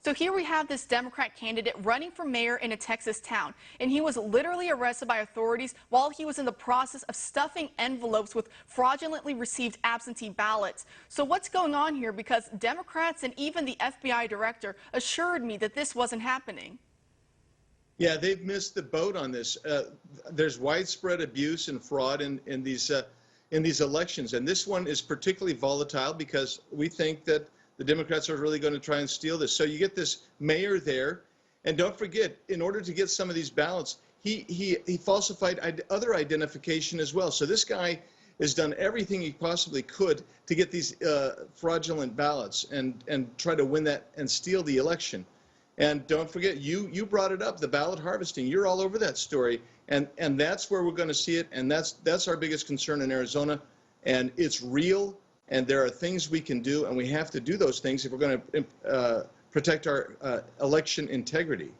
So here we have this Democrat candidate running for mayor in a Texas town, and he was literally arrested by authorities while he was in the process of stuffing envelopes with fraudulently received absentee ballots. So what's going on here? Because Democrats and even the FBI director assured me that this wasn't happening. Yeah, they've missed the boat on this. There's widespread abuse and fraud in these elections, and this one is particularly volatile because we think that the Democrats are really going to try and steal this. So you get this mayor there, and don't forget, in order to get some of these ballots, he falsified other identification as well. So this guy has done everything he possibly could to get these fraudulent ballots and try to win that and steal the election. And don't forget, you brought it up, the ballot harvesting. You're all over that story, and that's where we're going to see it, and that's our biggest concern in Arizona, and it's real. And there are things we can do, and we have to do those things if we're going to protect our election integrity.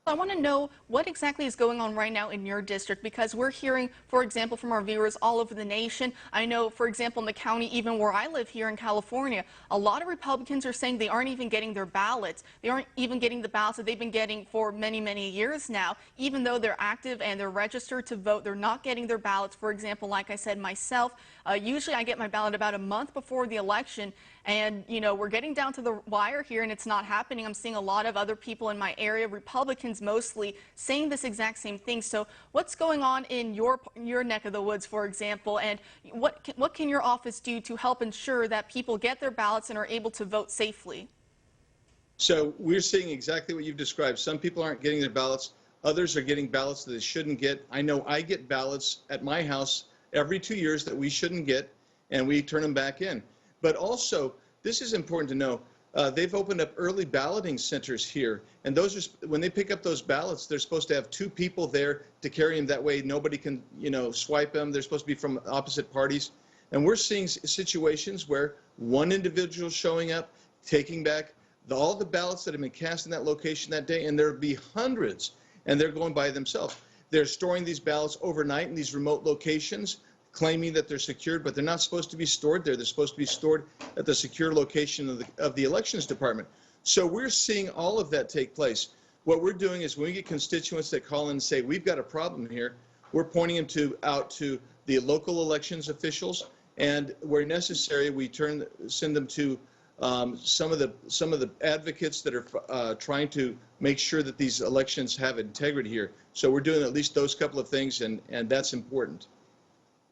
I want to know what exactly is going on right now in your district, because we're hearing, for example, from our viewers all over the nation. I know, for example, in the county, even where I live here in California, a lot of Republicans are saying they aren't even getting their ballots. They aren't even getting the ballots that they've been getting for many, many years now. Even though they're active and they're registered to vote, they're not getting their ballots. For example, like I said myself, usually I get my ballot about a month before the election. And, you know, we're getting down to the wire here, and it's not happening. I'm seeing a lot of other people in my area, Republicans mostly, saying this exact same thing. So what's going on in your neck of the woods, for example, and what can your office do to help ensure that people get their ballots and are able to vote safely? So we're seeing exactly what you've described. Some people aren't getting their ballots. Others are getting ballots that they shouldn't get. I know I get ballots at my house every 2 years that we shouldn't get, and we turn them back in. But also, this is important to know, they've opened up early balloting centers here, and those are, when they pick up those ballots, they're supposed to have 2 people there to carry them. That way nobody can, swipe them. They're supposed to be from opposite parties. And we're seeing situations where one individual showing up, taking back all the ballots that have been cast in that location that day, and there'll be hundreds, and they're going by themselves. They're storing these ballots overnight in these remote locations, claiming that they're secured, but they're not supposed to be stored there. They're supposed to be stored at the secure location of the elections department. So we're seeing all of that take place. What we're doing is when we get constituents that call in and say, we've got a problem here, we're pointing them out to the local elections officials, and where necessary, we send them to some of the advocates that are trying to make sure that these elections have integrity here. So we're doing at least those couple of things, and that's important.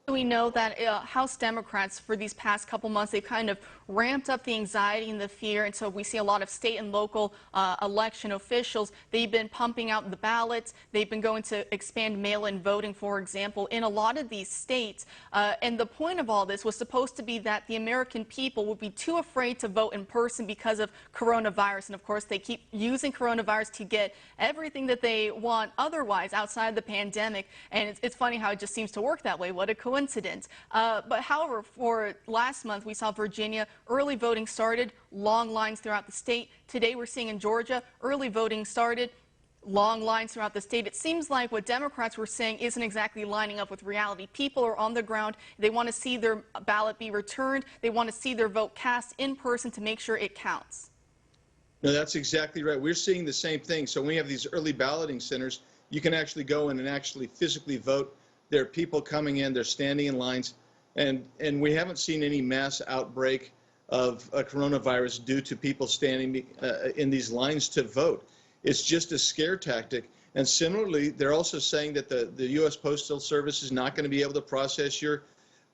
We know that House Democrats, for these past couple months, they've kind of ramped up the anxiety and the fear, and so we see a lot of state and local election officials. They've been pumping out the ballots. They've been going to expand mail-in voting, for example, in a lot of these states. And the point of all this was supposed to be that the American people would be too afraid to vote in person because of coronavirus. And of course, they keep using coronavirus to get everything that they want otherwise outside of the pandemic. And it's funny how it just seems to work that way. What a coincidence. But however, for last month, we saw Virginia, early voting started, long lines throughout the state. Today we're seeing in Georgia, early voting started, long lines throughout the state. It seems like what Democrats were saying isn't exactly lining up with reality. People are on the ground. They want to see their ballot be returned. They want to see their vote cast in person to make sure it counts. No, that's exactly right. We're seeing the same thing. So when we have these early balloting centers, you can actually go in and actually physically vote. There are people coming in, they're standing in lines, and we haven't seen any mass outbreak of coronavirus due to people standing in these lines to vote. It's just a scare tactic. And similarly, they're also saying that the U.S. Postal Service is not going to be able to process your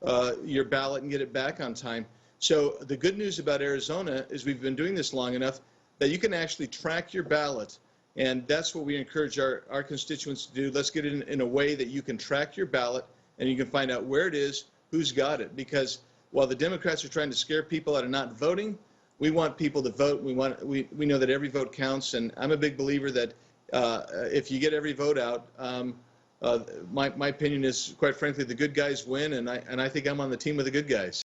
ballot and get it back on time. So the good news about Arizona is we've been doing this long enough that you can actually track your ballot. And that's what we encourage our constituents to do. Let's get it in a way that you can track your ballot and you can find out where it is, who's got it. Because while the Democrats are trying to scare people out of not voting, we want people to vote. We know that every vote counts. And I'm a big believer that if you get every vote out, my opinion is, quite frankly, the good guys win. And I think I'm on the team of the good guys.